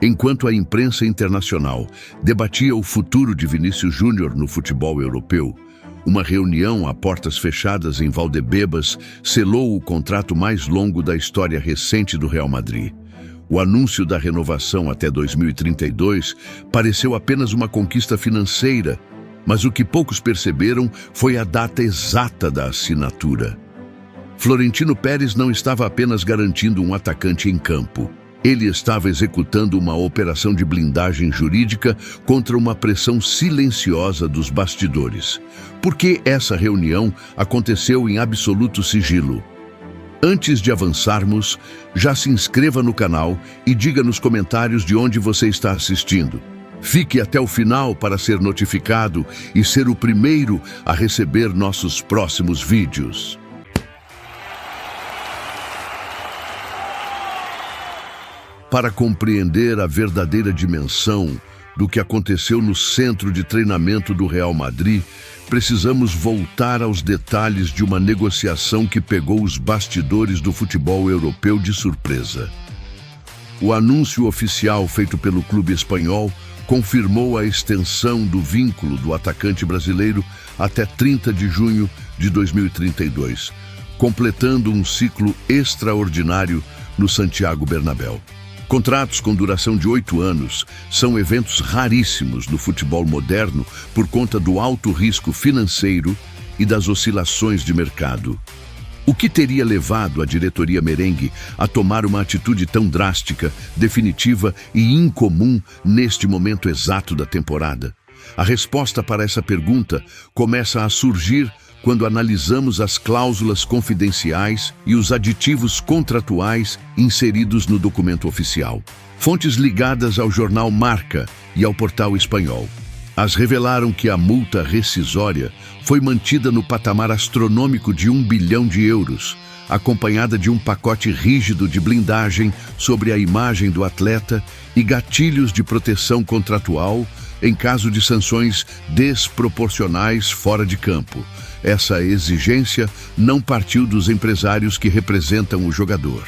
Enquanto a imprensa internacional debatia o futuro de Vinícius Júnior no futebol europeu, uma reunião a portas fechadas em Valdebebas selou o contrato mais longo da história recente do Real Madrid. O anúncio da renovação até 2032 pareceu apenas uma conquista financeira, mas o que poucos perceberam foi a data exata da assinatura. Florentino Pérez não estava apenas garantindo um atacante em campo. Ele estava executando uma operação de blindagem jurídica contra uma pressão silenciosa dos bastidores. Porque essa reunião aconteceu em absoluto sigilo. Antes de avançarmos, já se inscreva no canal e diga nos comentários de onde você está assistindo. Fique até o final para ser notificado e ser o primeiro a receber nossos próximos vídeos. Para compreender a verdadeira dimensão do que aconteceu no centro de treinamento do Real Madrid, precisamos voltar aos detalhes de uma negociação que pegou os bastidores do futebol europeu de surpresa. O anúncio oficial feito pelo clube espanhol confirmou a extensão do vínculo do atacante brasileiro até 30 de junho de 2032, completando um ciclo extraordinário no Santiago Bernabéu. Contratos com duração de 8 anos são eventos raríssimos no futebol moderno por conta do alto risco financeiro e das oscilações de mercado. O que teria levado a diretoria merengue a tomar uma atitude tão drástica, definitiva e incomum neste momento exato da temporada? A resposta para essa pergunta começa a surgir quando analisamos as cláusulas confidenciais e os aditivos contratuais inseridos no documento oficial. Fontes ligadas ao jornal Marca e ao portal espanhol as revelaram que a multa rescisória foi mantida no patamar astronômico de 1 bilhão de euros, acompanhada de um pacote rígido de blindagem sobre a imagem do atleta e gatilhos de proteção contratual em caso de sanções desproporcionais fora de campo. Essa exigência não partiu dos empresários que representam o jogador.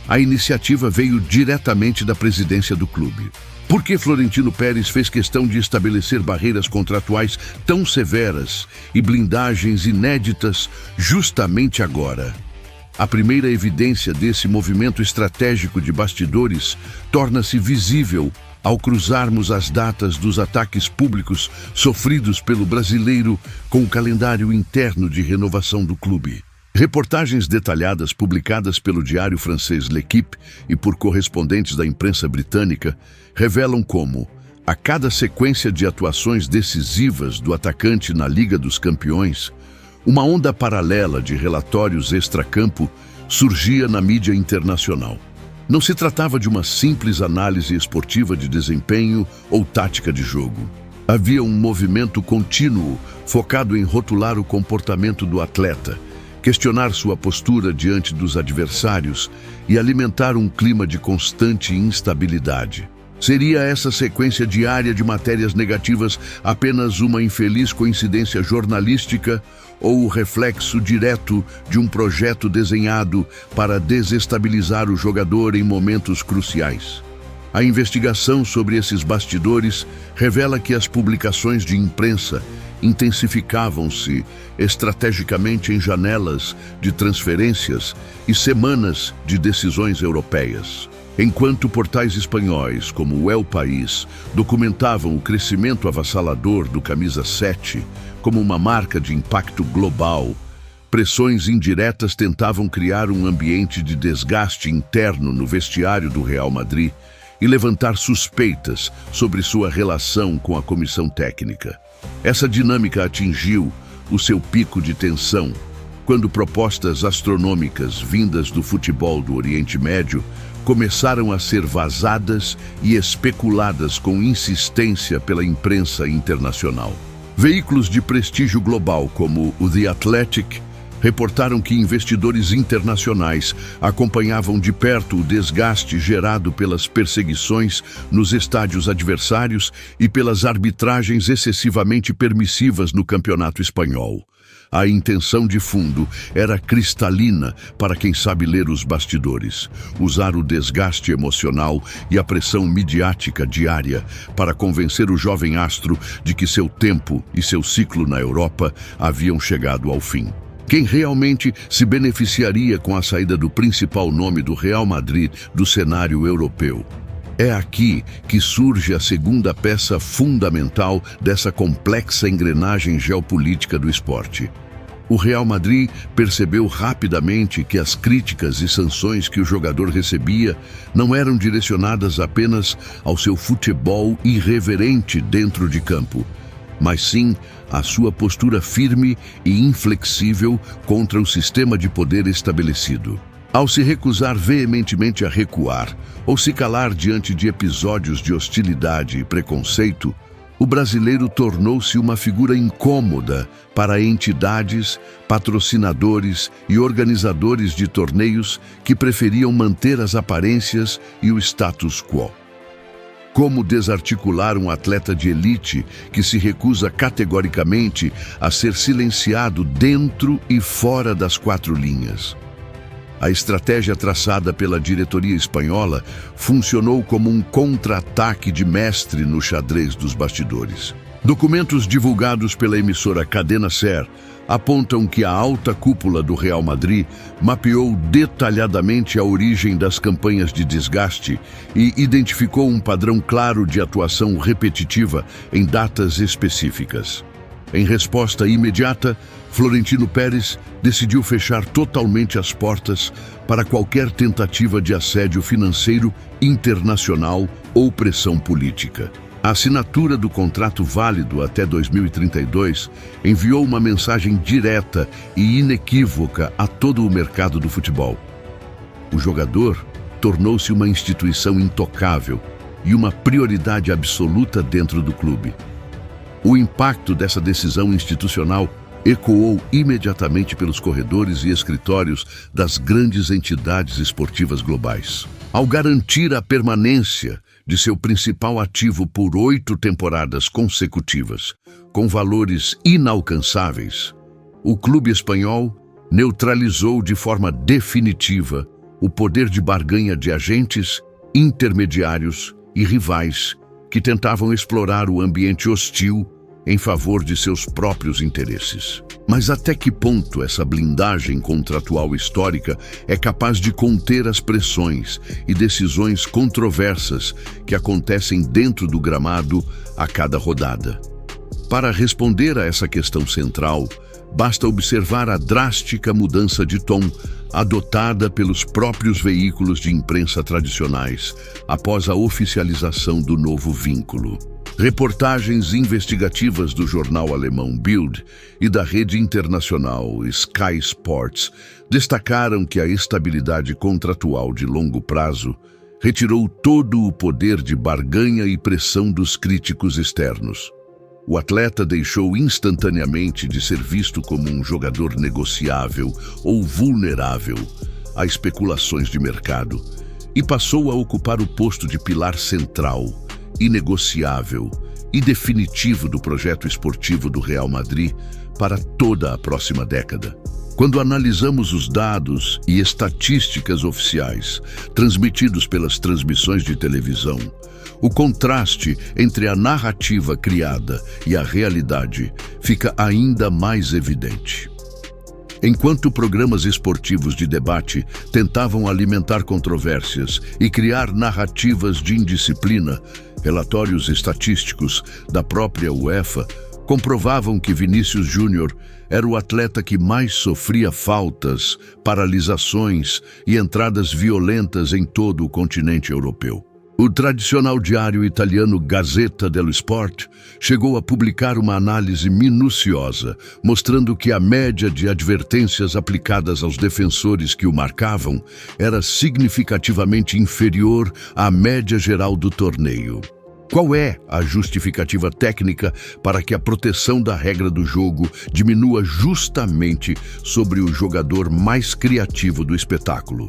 A iniciativa veio diretamente da presidência do clube. Por que Florentino Pérez fez questão de estabelecer barreiras contratuais tão severas e blindagens inéditas justamente agora? A primeira evidência desse movimento estratégico de bastidores torna-se visível ao cruzarmos as datas dos ataques públicos sofridos pelo brasileiro com o calendário interno de renovação do clube. Reportagens detalhadas publicadas pelo diário francês L'Équipe e por correspondentes da imprensa britânica revelam como, a cada sequência de atuações decisivas do atacante na Liga dos Campeões, uma onda paralela de relatórios extracampo surgia na mídia internacional. Não se tratava de uma simples análise esportiva de desempenho ou tática de jogo. Havia um movimento contínuo focado em rotular o comportamento do atleta, questionar sua postura diante dos adversários e alimentar um clima de constante instabilidade. Seria essa sequência diária de matérias negativas apenas uma infeliz coincidência jornalística ou o reflexo direto de um projeto desenhado para desestabilizar o jogador em momentos cruciais? A investigação sobre esses bastidores revela que as publicações de imprensa intensificavam-se estrategicamente em janelas de transferências e semanas de decisões europeias. Enquanto portais espanhóis como o El País documentavam o crescimento avassalador do camisa 7 como uma marca de impacto global, pressões indiretas tentavam criar um ambiente de desgaste interno no vestiário do Real Madrid e levantar suspeitas sobre sua relação com a comissão técnica. Essa dinâmica atingiu o seu pico de tensão quando propostas astronômicas vindas do futebol do Oriente Médio começaram a ser vazadas e especuladas com insistência pela imprensa internacional. Veículos de prestígio global como o The Athletic reportaram que investidores internacionais acompanhavam de perto o desgaste gerado pelas perseguições nos estádios adversários e pelas arbitragens excessivamente permissivas no campeonato espanhol. A intenção de fundo era cristalina para quem sabe ler os bastidores, usar o desgaste emocional e a pressão midiática diária para convencer o jovem astro de que seu tempo e seu ciclo na Europa haviam chegado ao fim. Quem realmente se beneficiaria com a saída do principal nome do Real Madrid do cenário europeu? É aqui que surge a segunda peça fundamental dessa complexa engrenagem geopolítica do esporte. O Real Madrid percebeu rapidamente que as críticas e sanções que o jogador recebia não eram direcionadas apenas ao seu futebol irreverente dentro de campo, mas sim à sua postura firme e inflexível contra o sistema de poder estabelecido. Ao se recusar veementemente a recuar ou se calar diante de episódios de hostilidade e preconceito, o brasileiro tornou-se uma figura incômoda para entidades, patrocinadores e organizadores de torneios que preferiam manter as aparências e o status quo. Como desarticular um atleta de elite que se recusa categoricamente a ser silenciado dentro e fora das quatro linhas? A estratégia traçada pela diretoria espanhola funcionou como um contra-ataque de mestre no xadrez dos bastidores. Documentos divulgados pela emissora Cadena SER apontam que a alta cúpula do Real Madrid mapeou detalhadamente a origem das campanhas de desgaste e identificou um padrão claro de atuação repetitiva em datas específicas. Em resposta imediata, Florentino Pérez decidiu fechar totalmente as portas para qualquer tentativa de assédio financeiro internacional ou pressão política. A assinatura do contrato válido até 2032 enviou uma mensagem direta e inequívoca a todo o mercado do futebol. O jogador tornou-se uma instituição intocável e uma prioridade absoluta dentro do clube. O impacto dessa decisão institucional ecoou imediatamente pelos corredores e escritórios das grandes entidades esportivas globais. Ao garantir a permanência de seu principal ativo por 8 temporadas consecutivas, com valores inalcançáveis, o clube espanhol neutralizou de forma definitiva o poder de barganha de agentes, intermediários e rivais que tentavam explorar o ambiente hostil em favor de seus próprios interesses. Mas até que ponto essa blindagem contratual histórica é capaz de conter as pressões e decisões controversas que acontecem dentro do gramado a cada rodada? Para responder a essa questão central, basta observar a drástica mudança de tom adotada pelos próprios veículos de imprensa tradicionais após a oficialização do novo vínculo. Reportagens investigativas do jornal alemão Bild e da rede internacional Sky Sports destacaram que a estabilidade contratual de longo prazo retirou todo o poder de barganha e pressão dos críticos externos. O atleta deixou instantaneamente de ser visto como um jogador negociável ou vulnerável a especulações de mercado e passou a ocupar o posto de pilar central, inegociável e definitivo do projeto esportivo do Real Madrid para toda a próxima década. Quando analisamos os dados e estatísticas oficiais transmitidos pelas transmissões de televisão, o contraste entre a narrativa criada e a realidade fica ainda mais evidente. Enquanto programas esportivos de debate tentavam alimentar controvérsias e criar narrativas de indisciplina, relatórios estatísticos da própria UEFA comprovavam que Vinícius Júnior era o atleta que mais sofria faltas, paralisações e entradas violentas em todo o continente europeu. O tradicional diário italiano Gazzetta dello Sport chegou a publicar uma análise minuciosa, mostrando que a média de advertências aplicadas aos defensores que o marcavam era significativamente inferior à média geral do torneio. Qual é a justificativa técnica para que a proteção da regra do jogo diminua justamente sobre o jogador mais criativo do espetáculo?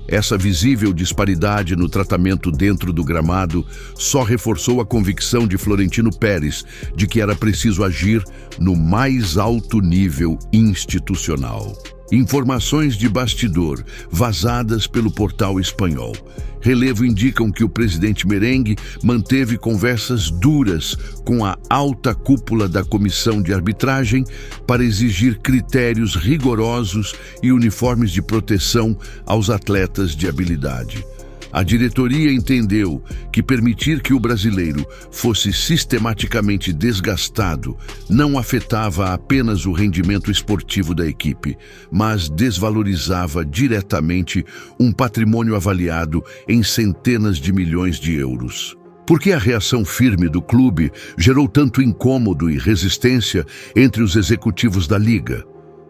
Essa visível disparidade no tratamento dentro do gramado só reforçou a convicção de Florentino Pérez de que era preciso agir no mais alto nível institucional. Informações de bastidor vazadas pelo portal espanhol Relevo indicam que o presidente Merengue manteve conversas duras com a alta cúpula da comissão de arbitragem para exigir critérios rigorosos e uniformes de proteção aos atletas de habilidade. A diretoria entendeu que permitir que o brasileiro fosse sistematicamente desgastado não afetava apenas o rendimento esportivo da equipe, mas desvalorizava diretamente um patrimônio avaliado em centenas de milhões de euros. Por que a reação firme do clube gerou tanto incômodo e resistência entre os executivos da Liga?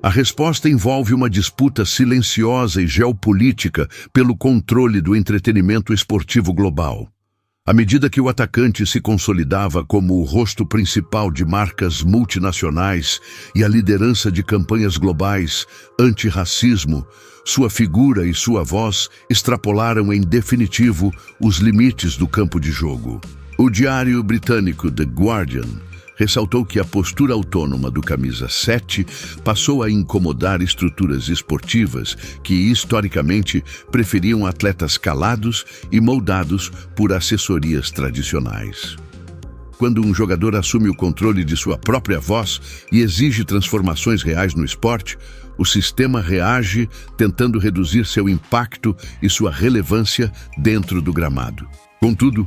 A resposta envolve uma disputa silenciosa e geopolítica pelo controle do entretenimento esportivo global. À medida que o atacante se consolidava como o rosto principal de marcas multinacionais e a liderança de campanhas globais anti-racismo, sua figura e sua voz extrapolaram em definitivo os limites do campo de jogo. O diário britânico The Guardian ressaltou que a postura autônoma do camisa 7 passou a incomodar estruturas esportivas que, historicamente, preferiam atletas calados e moldados por assessorias tradicionais. Quando um jogador assume o controle de sua própria voz e exige transformações reais no esporte, o sistema reage tentando reduzir seu impacto e sua relevância dentro do gramado. Contudo,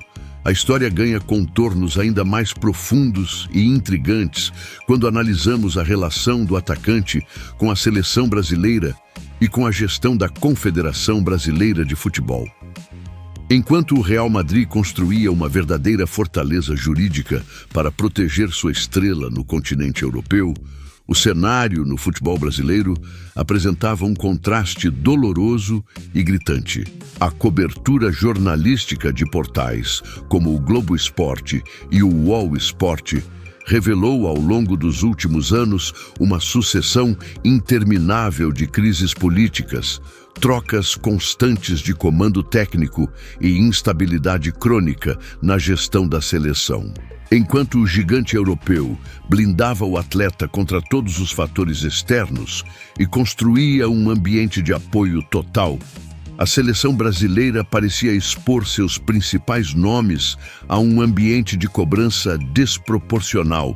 a história ganha contornos ainda mais profundos e intrigantes quando analisamos a relação do atacante com a seleção brasileira e com a gestão da Confederação Brasileira de Futebol. Enquanto o Real Madrid construía uma verdadeira fortaleza jurídica para proteger sua estrela no continente europeu, o cenário no futebol brasileiro apresentava um contraste doloroso e gritante. A cobertura jornalística de portais como o Globo Esporte e o UOL Esporte revelou ao longo dos últimos anos uma sucessão interminável de crises políticas, trocas constantes de comando técnico e instabilidade crônica na gestão da seleção. Enquanto o gigante europeu blindava o atleta contra todos os fatores externos e construía um ambiente de apoio total, a seleção brasileira parecia expor seus principais nomes a um ambiente de cobrança desproporcional,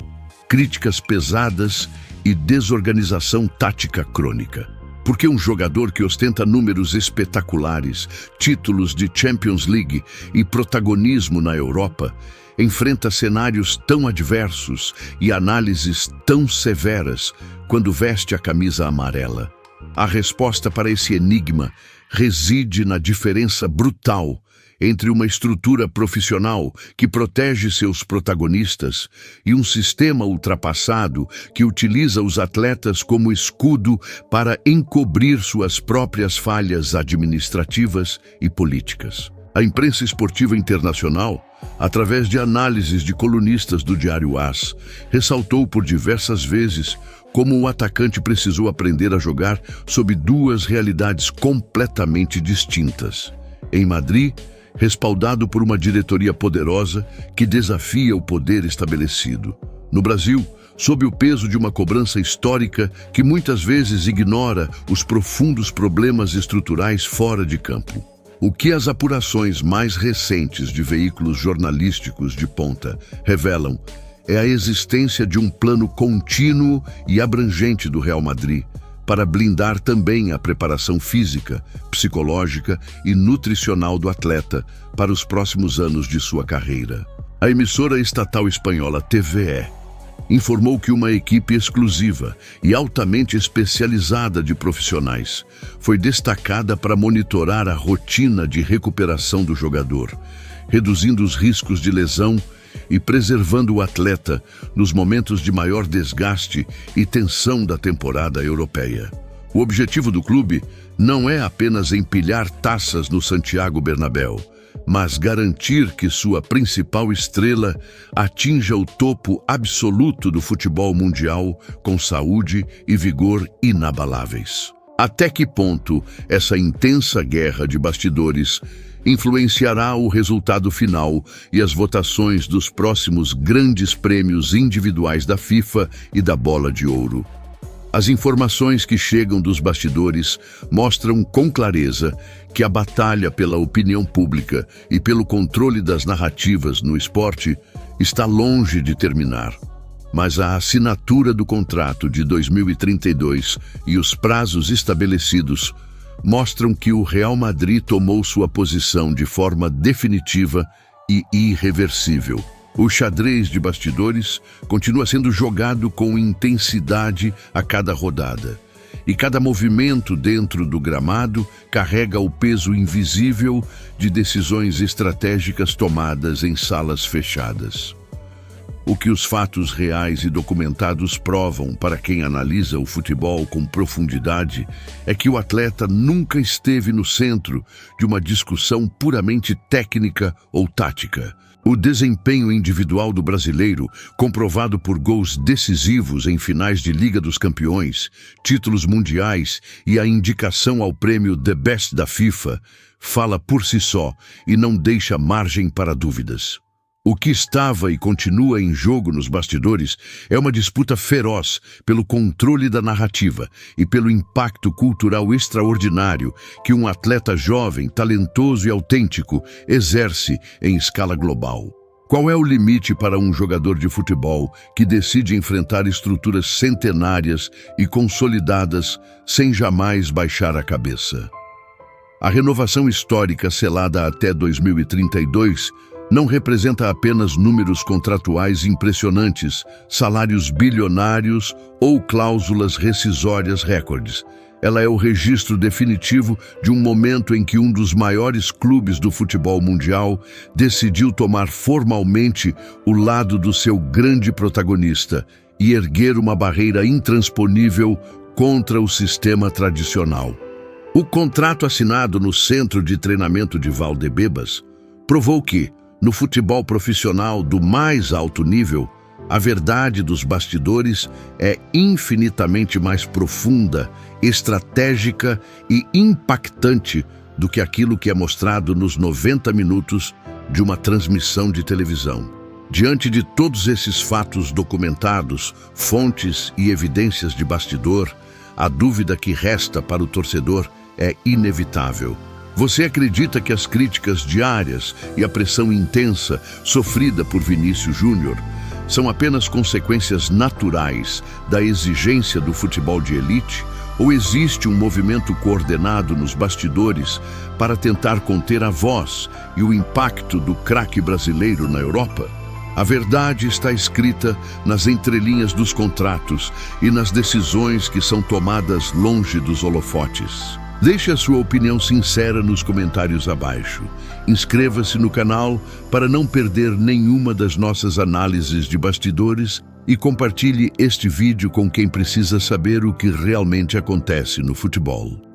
críticas pesadas e desorganização tática crônica. Porque um jogador que ostenta números espetaculares, títulos de Champions League e protagonismo na Europa, enfrenta cenários tão adversos e análises tão severas quando veste a camisa amarela? A resposta para esse enigma reside na diferença brutal entre uma estrutura profissional que protege seus protagonistas e um sistema ultrapassado que utiliza os atletas como escudo para encobrir suas próprias falhas administrativas e políticas. A imprensa esportiva internacional, através de análises de colunistas do Diário AS, ressaltou por diversas vezes como o atacante precisou aprender a jogar sob duas realidades completamente distintas. Em Madrid, respaldado por uma diretoria poderosa que desafia o poder estabelecido. No Brasil, sob o peso de uma cobrança histórica que muitas vezes ignora os profundos problemas estruturais fora de campo. O que as apurações mais recentes de veículos jornalísticos de ponta revelam é a existência de um plano contínuo e abrangente do Real Madrid para blindar também a preparação física, psicológica e nutricional do atleta para os próximos anos de sua carreira. A emissora estatal espanhola TVE informou que uma equipe exclusiva e altamente especializada de profissionais foi destacada para monitorar a rotina de recuperação do jogador, reduzindo os riscos de lesão e preservando o atleta nos momentos de maior desgaste e tensão da temporada europeia. O objetivo do clube não é apenas empilhar taças no Santiago Bernabéu, mas garantir que sua principal estrela atinja o topo absoluto do futebol mundial com saúde e vigor inabaláveis. Até que ponto essa intensa guerra de bastidores influenciará o resultado final e as votações dos próximos grandes prêmios individuais da FIFA e da Bola de Ouro? As informações que chegam dos bastidores mostram com clareza que a batalha pela opinião pública e pelo controle das narrativas no esporte está longe de terminar. Mas a assinatura do contrato de 2032 e os prazos estabelecidos mostram que o Real Madrid tomou sua posição de forma definitiva e irreversível. O xadrez de bastidores continua sendo jogado com intensidade a cada rodada, e cada movimento dentro do gramado carrega o peso invisível de decisões estratégicas tomadas em salas fechadas. O que os fatos reais e documentados provam para quem analisa o futebol com profundidade é que o atleta nunca esteve no centro de uma discussão puramente técnica ou tática. O desempenho individual do brasileiro, comprovado por gols decisivos em finais de Liga dos Campeões, títulos mundiais e a indicação ao prêmio The Best da FIFA, fala por si só e não deixa margem para dúvidas. O que estava e continua em jogo nos bastidores é uma disputa feroz pelo controle da narrativa e pelo impacto cultural extraordinário que um atleta jovem, talentoso e autêntico exerce em escala global. Qual é o limite para um jogador de futebol que decide enfrentar estruturas centenárias e consolidadas sem jamais baixar a cabeça? A renovação histórica selada até 2032 não representa apenas números contratuais impressionantes, salários bilionários ou cláusulas rescisórias recordes. Ela é o registro definitivo de um momento em que um dos maiores clubes do futebol mundial decidiu tomar formalmente o lado do seu grande protagonista e erguer uma barreira intransponível contra o sistema tradicional. O contrato assinado no Centro de Treinamento de Valdebebas provou que, no futebol profissional do mais alto nível, a verdade dos bastidores é infinitamente mais profunda, estratégica e impactante do que aquilo que é mostrado nos 90 minutos de uma transmissão de televisão. Diante de todos esses fatos documentados, fontes e evidências de bastidor, a dúvida que resta para o torcedor é inevitável. Você acredita que as críticas diárias e a pressão intensa sofrida por Vinícius Júnior são apenas consequências naturais da exigência do futebol de elite? Ou existe um movimento coordenado nos bastidores para tentar conter a voz e o impacto do craque brasileiro na Europa? A verdade está escrita nas entrelinhas dos contratos e nas decisões que são tomadas longe dos holofotes. Deixe a sua opinião sincera nos comentários abaixo. Inscreva-se no canal para não perder nenhuma das nossas análises de bastidores e compartilhe este vídeo com quem precisa saber o que realmente acontece no futebol.